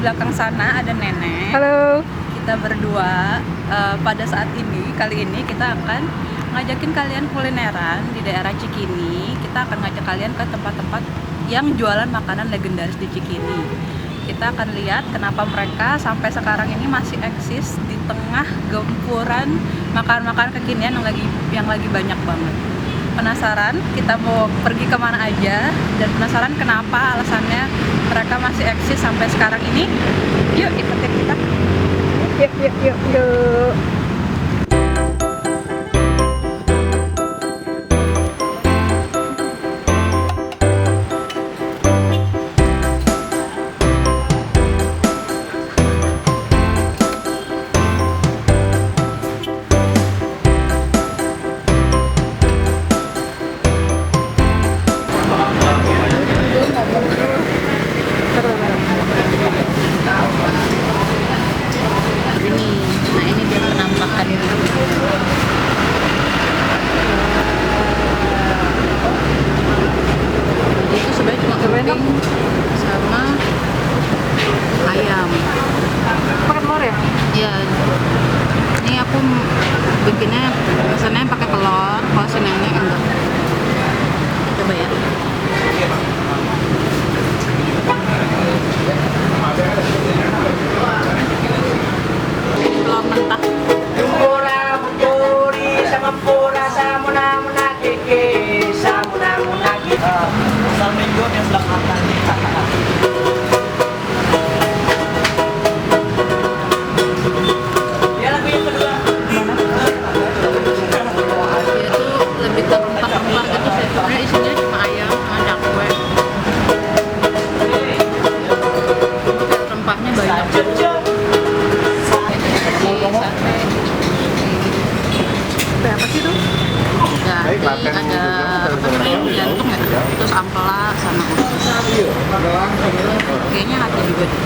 belakang sana ada nenek. Halo. Kita berdua pada saat ini, kali ini kita akan ngajakin kalian kulineran di daerah Cikini. Kita akan ngajak kalian ke tempat-tempat yang jualan makanan legendaris di Cikini. Kita akan lihat kenapa mereka sampai sekarang ini masih eksis di tengah gempuran makanan-makanan kekinian yang lagi banyak banget. Penasaran kita mau pergi kemana aja, dan penasaran kenapa alasannya mereka masih eksis sampai sekarang ini? Yuk ikutin kita. Yuk. Ini dia penampakan itu sebenarnya cuma kambing sama ayam. Pakai telur ya? Ya, ini aku bikinnya pesannya pakai telur, kalau si nenek enggak. Coba ya. Telur mentah. Mura muturi sama pura samuna muna keke samuna muna kita. Salminggo yang belakang. Ya lagu yang kedua. Dia tuh lebih ke rempah-rempah gitu sih. Sebenarnya isinya cuma ayam sama cakwe. Rempahnya banyak. Sate. Apa sih tuh? Jadi ada apa namanya, jantung ya, terus ampela sama usus. Kayaknya hati juga deh.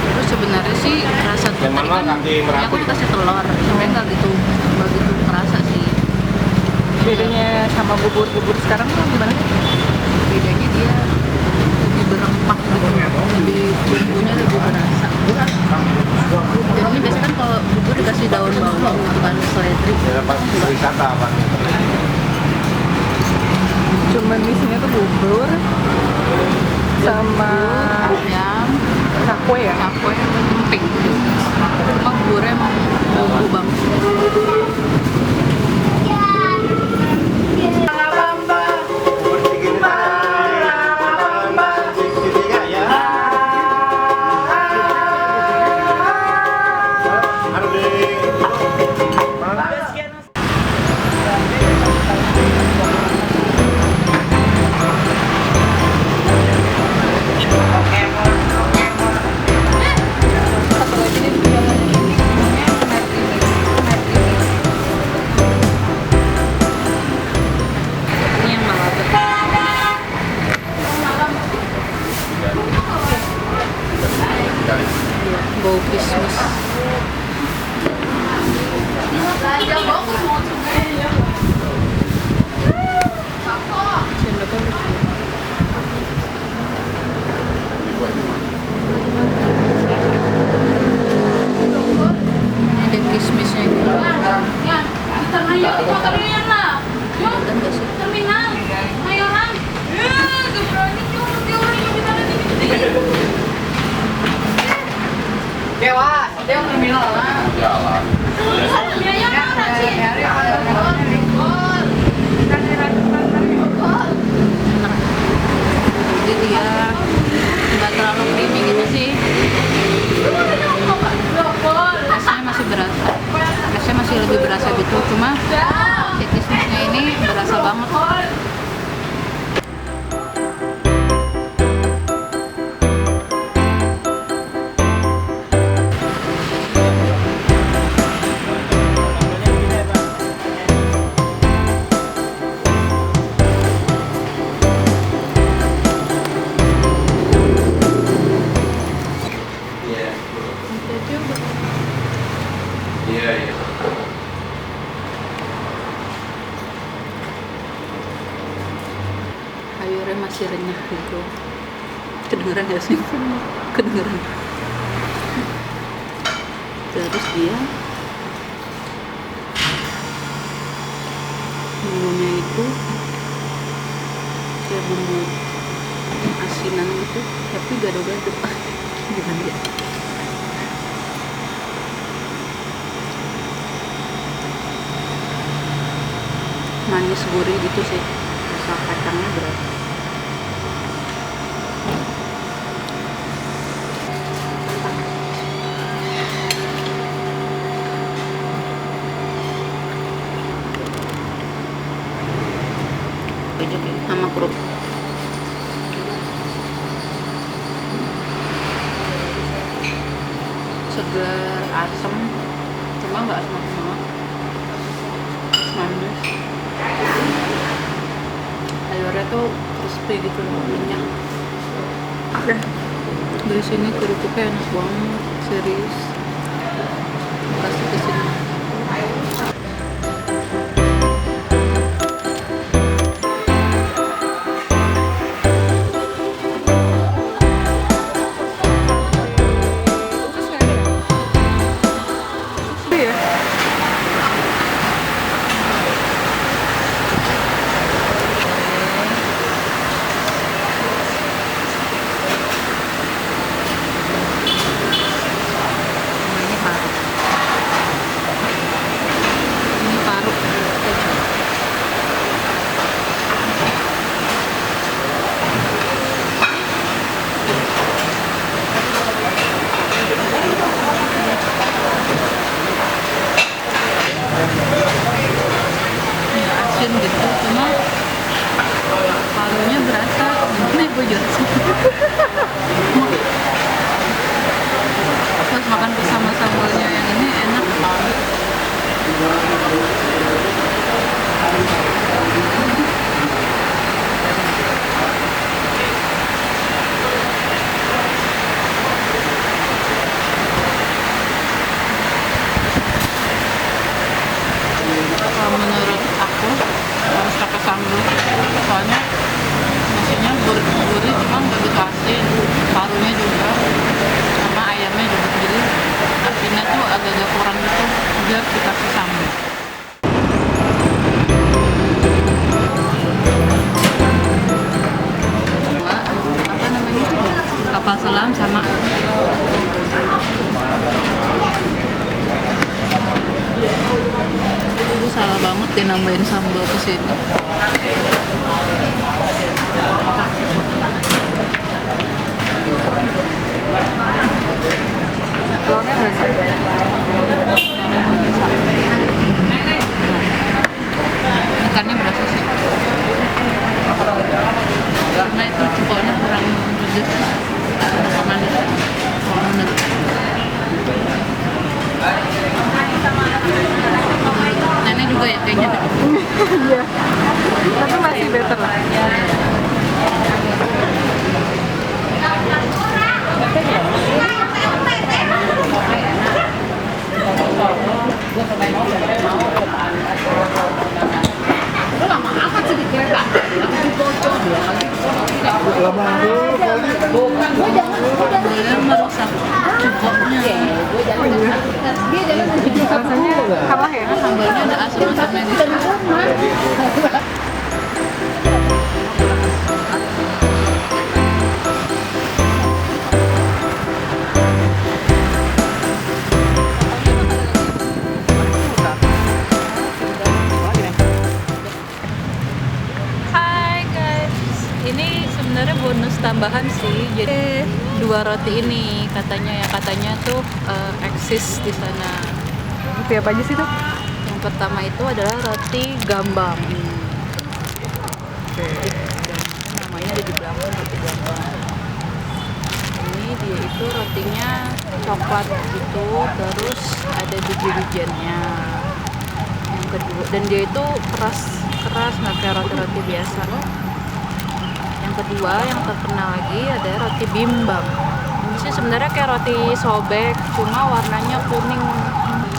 Terus sebenarnya sih rasa tuh tadi kan aku dikasih telur, sebenarnya nggak gitu kerasa sih. Bedanya sama bubur sekarang tuh gimana? Bedanya dia lebih berempah gitu, lebih bumbunya lebih berasa. Jadi biasanya kan kalau bubur dikasih daun bawang bukan seledri. Wisata apa? Cuman isinya tuh bubur sama Ayam, cakwe ya? cakwe, emping. Cuma buburnya emang bumbu banget. Ini yang malabet. Bau kismis. Sendoknya lucu. Ini ada kismisnya gitu. Kelihatan gak sih? Dewa, dia terminal lah. Jalan. Jadi dia nggak terlalu creamy gitu sih. Rasanya masih berasa. Rasanya masih lebih berasa gitu. Cuma si kismisnya ini berasa banget. Iya. Sayurnya masih renyah gitu. Kedengeran gak sih? Kedengeran. Terus dia bumbunya itu kayak bumbu asinan gitu, tapi gado-gado. Gimana ya? Manis gurih gitu sih, rasa kacangnya berat. Sama kerupuk segar, asam, cuma nggak asam banget, manis. Sayurnya tuh crispy gitu loh, minyak. Dari sini kerupuknya enak banget, serius. Kasih ke sini. Asin gitu, cuma parunya berasa. Nih gue jual. Pas makan bersama sambalnya yang ini enak banget. Kalau menurut aku harus pakai sambal, soalnya nasinya gurih cuma nggak begitu asin, parunya juga sama ayamnya juga, jadi asinnya tuh agak-agak kurang gitu, biar dikasih sambal. Apa namanya, kapal selam sama itu salah banget dia nambahin sambal ke sini. Telurnya berasa. Ikannya berasa sih. Karena itu cukoknya kurang pedes, manis. Kalau menurut nenek juga ya kayaknya. Iya. Tapi masih better lah. Dia merusak cukoknya. Rasanya kalah ya. Sambalnya ada asam-asamnya gitu. Hai guys, ini sebenarnya bonus tambahan sih. Jadi 2 roti ini katanya tuh eksis di sana. Roti apa aja sih tuh? Yang pertama itu adalah roti gambang. Namanya ada di belakang, roti gambang. Ini dia itu rotinya coklat gitu, terus ada biji-bijiannya. Yang kedua, dan dia itu keras nggak kayak roti-roti biasa. Yang kedua yang terkenal lagi ada roti bimbang. Ini sih sebenarnya kayak roti sobek, cuma warnanya kuning. Ini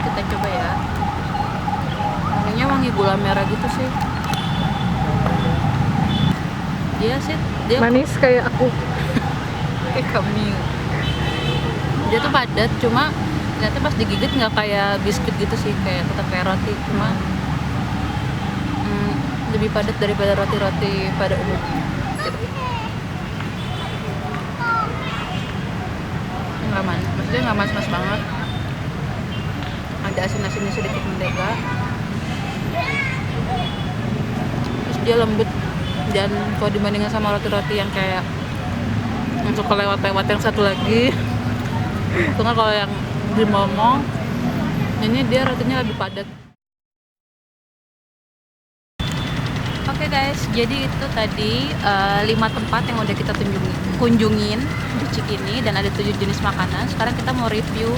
kita coba ya. Wanginya wangi gula merah gitu sih. Dia sih dia Manis kayak aku. kayak kami. Dia tuh padat, cuma ternyata pas digigit nggak kayak biskuit gitu sih, kayak tetap kayak roti, cuma lebih padat daripada roti-roti pada umumnya. Gitu. Nggak manis, maksudnya nggak manis-manis banget. Ada asin-asinnya sedikit mentega. Terus dia lembut, dan kalau dibandingkan sama roti-roti yang kayak yang suka lewat-lewat yang satu lagi itu kan kalau yang di Momo, ini dia rotinya lebih padat. Oke guys, jadi itu tadi 5 tempat yang udah kita kunjungin di Cikini, dan ada 7 jenis makanan. Sekarang kita mau review.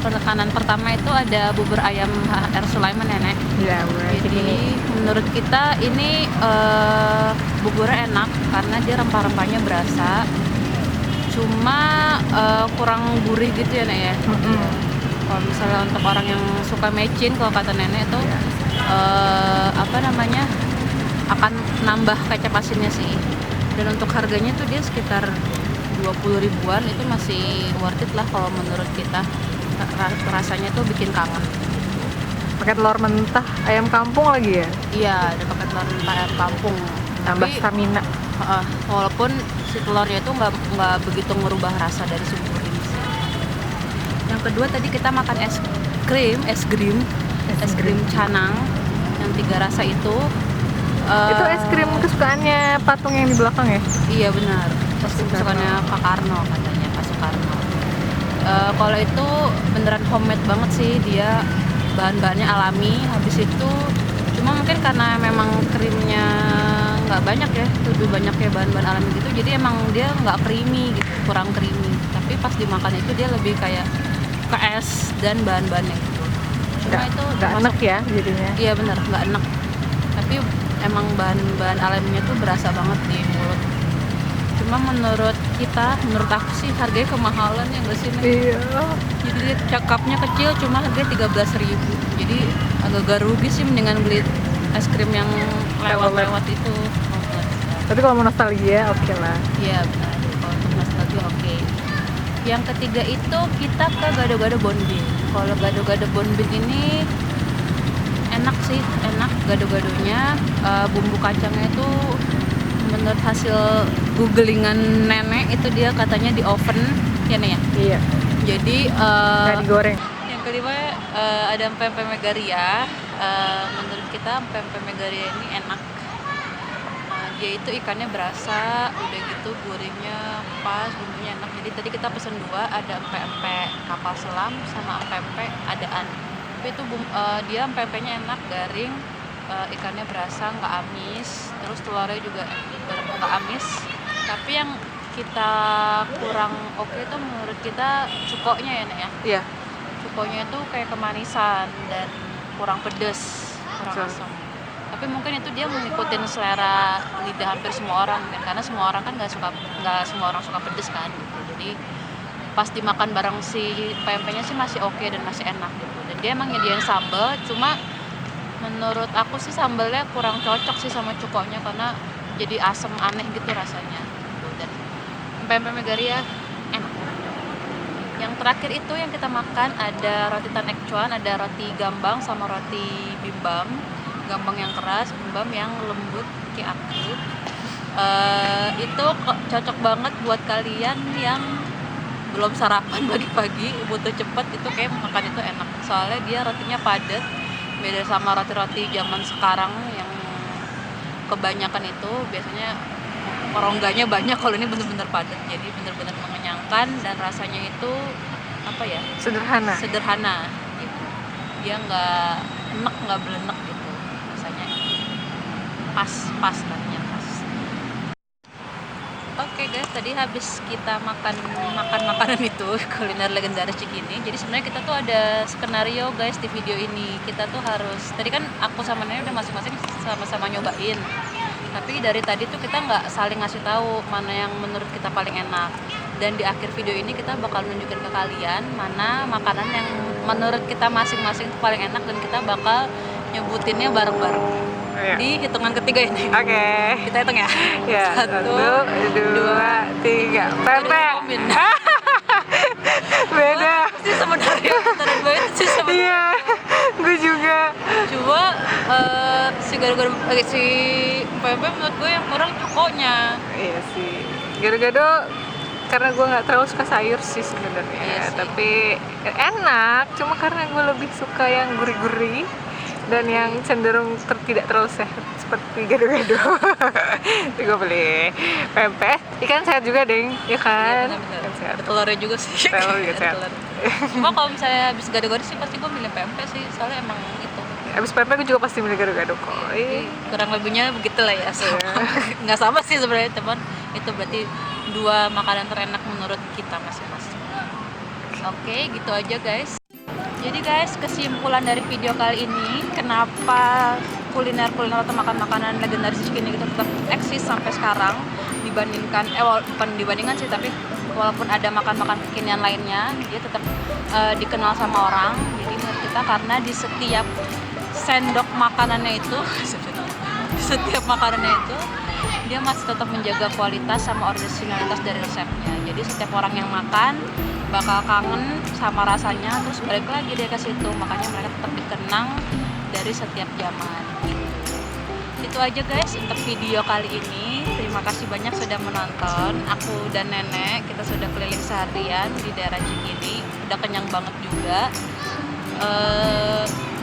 Makanan pertama itu ada bubur ayam R. Sulaiman, Nenek. Iya, Jadi menurut kita ini buburnya enak karena dia rempah-rempahnya berasa. Cuma kurang gurih gitu ya, Nek ya. Kalau misalnya untuk orang yang suka mecin, kalau kata Nenek itu akan nambah kecap asinnya sih. Dan untuk harganya tuh dia sekitar 20 ribuan, itu masih worth it lah kalau menurut kita. Rasanya tuh bikin kangen. Pakai telur mentah, ayam kampung lagi ya? Iya, ada pakai telur mentah ayam kampung. Tambah Tapi, stamina. walaupun si telurnya itu nggak begitu merubah rasa dari si bubur ini sih. Yang kedua tadi kita makan es krim canang yang 3 rasa itu. Itu es krim kesukaannya patung yang di belakang ya? Iya benar. Pasti kesukaannya Pak Karno, katanya Pak Soekarno. Kalau itu beneran homemade banget sih, dia bahan-bahannya alami. Habis itu cuma mungkin karena memang krimnya nggak banyak ya, lebih banyak ya bahan-bahan alami gitu, jadi emang dia nggak creamy gitu, kurang creamy. Tapi pas dimakan itu dia lebih kayak ke es dan bahan-bahannya gitu. Cuma itu Nggak enak ya jadinya? Iya bener, nggak enak. Tapi emang bahan-bahan alaminya tuh berasa banget di mulut. Cuma menurut aku sih harganya kemahalan ya nggak sih, Nek? Iya. Jadi dia cakapnya kecil, cuma harganya 13.000. Jadi agak rugi sih, mendingan beli es krim yang lewat-lewat itu. Tapi kalau mau nostalgia oke lah. Iya benar, kalau untuk nostalgia oke. Yang ketiga itu kita ke Gado-Gado Bonbin. Kalau Gado-Gado Bonbin ini enak sih, enak gado-gadonya. Bumbu kacangnya itu menurut hasil googlingan Nenek itu dia katanya di oven ya, Nek ya. Iya. Jadi Nggak digoreng. yang kelima ada pempek megaria. Menurut kita pempek megaria ini enak. Dia itu ikannya berasa, udah gitu gurihnya pas, bumbunya enak. Jadi tadi kita pesen 2, ada empek-empek kapal selam sama empek-empek adaan. Tapi itu dia empek-empeknya enak, garing, ikannya berasa, nggak amis, terus telurnya juga nggak amis. Tapi yang kita kurang oke itu menurut kita cukonya ya, Nek ya. Iya. Cukonya itu kayak kemanisan dan kurang pedes, kurang Betul. asam. Tapi mungkin itu dia mengikuti selera lidah hampir semua orang kan, karena semua orang kan nggak semua orang suka pedes kan gitu. Jadi pas dimakan bareng si pempeknya sih masih oke dan masih enak gitu. Dan dia emang nyediain sambal, cuma menurut aku sih sambalnya kurang cocok sih sama cukonya karena jadi asam aneh gitu rasanya gitu. Dan pempek megaria enak. Yang terakhir itu yang kita makan ada roti tanek cuan, ada roti gambang sama roti bimbang. Gambang yang keras, bimbang yang lembut kayak aku. Itu cocok banget buat kalian yang belum sarapan pagi-pagi, butuh cepet, itu kayak makan itu enak. Soalnya dia rotinya padat, beda sama roti-roti zaman sekarang yang kebanyakan itu biasanya rongganya banyak. Kalau ini bener-bener padat, jadi bener-bener mengenyangkan dan rasanya itu apa ya? Sederhana. Gitu. Dia nggak enek, nggak belenek gitu. Rasanya pas banget. Oke guys, tadi habis kita makan makanan itu kuliner legendaris Cikini. Jadi sebenarnya kita tuh ada skenario guys di video ini. Kita tuh harus, tadi kan aku sama Nenek udah masing-masing sama-sama nyobain. Tapi dari tadi tuh kita nggak saling ngasih tahu mana yang menurut kita paling enak. Dan di akhir video ini kita bakal nunjukin ke kalian mana makanan yang menurut kita masing-masing paling enak, dan kita bakal nyebutinnya bareng-bareng. Iya. di hitungan ketiga ini. Oke. Kita hitung ya. Ya, 1, 2, 3. Pempek. Komen. Beda. Sih sebenarnya antara dua itu sih sebenarnya. Iya, gue juga. Cuma si si pempek menurut gue yang kurang cukonya. Iya sih. Gado-gado karena gue nggak terlalu suka sayur sih sebenarnya. Iya sih. Tapi enak. Cuma karena gue lebih suka yang gurih-gurih dan yang cenderung tidak terlalu sehat seperti gado-gado. Jadi gue beli pempek. Ikan sehat juga deng, ya kan? Iya, benar-benar. Ikan sehat. Ada telurnya juga sih. Telur juga sehat. Telur. Cuma kalau misalnya habis gado-gado sih pasti gue milih pempek sih, soalnya emang itu. Abis pempek gue juga pasti beli gado-gado kok. Kurang lebihnya begitulah ya. Sama. Iya. Nggak sama sih sebenarnya teman. Itu berarti dua makanan terenak menurut kita masing-masing. Oke, gitu aja guys. Jadi guys, kesimpulan dari video kali ini, kenapa kuliner-kuliner atau makan-makanan legendaris di Cikini itu tetap eksis sampai sekarang dibandingkan bukan dibandingkan sih, tapi walaupun ada makan-makan kekinian lainnya, dia tetap dikenal sama orang. Jadi menurut kita karena di setiap sendok makanannya itu setiap makanannya itu dia masih tetap menjaga kualitas sama originalitas dari resepnya. Jadi setiap orang yang makan bakal kangen sama rasanya, terus balik lagi dia ke situ. Makanya mereka tetap dikenang dari setiap zaman. Itu aja guys untuk video kali ini. Terima kasih banyak sudah menonton. Aku dan Nenek kita sudah keliling seharian di daerah Cikini. Udah kenyang banget juga.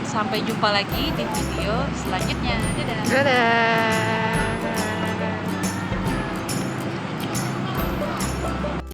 Sampai jumpa lagi di video selanjutnya. Dadah. Dadah.